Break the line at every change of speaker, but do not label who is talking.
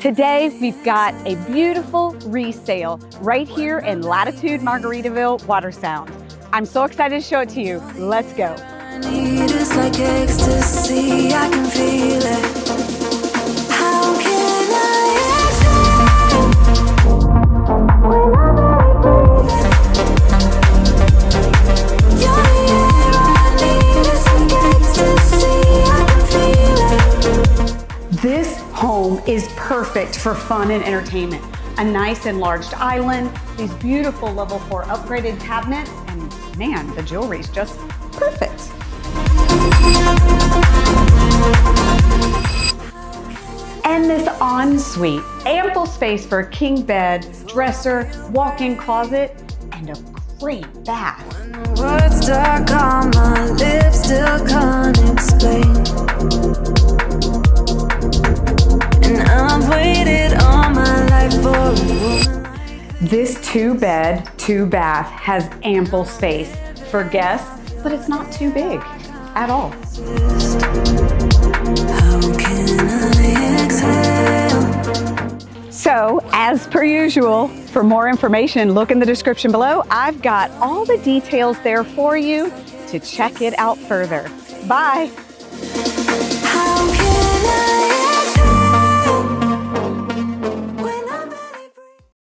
Today, we've got a beautiful resale right here in Latitude Margaritaville Watersound. I'm so excited to show it to you. Let's go.
It's like ecstasy, I can feel it. How can I exhale when you're the air I need? It's like ecstasy, I can feel it.
This home is perfect for fun and entertainment. A nice enlarged island, these beautiful level 4 upgraded cabinets, and man, the jewelry's just perfect. And this ensuite, ample space for a king bed, dresser, walk-in closet, and a great bath.
Words stuck on my lips, still can't explain. And I've waited all my life for a woman.
This 2-bed, 2-bath has ample space for guests, but it's not too big at all.
How can I exhale?
So, as per usual, for more information, look in the description below. I've got all the details there for you to check it out further. Bye.
How can I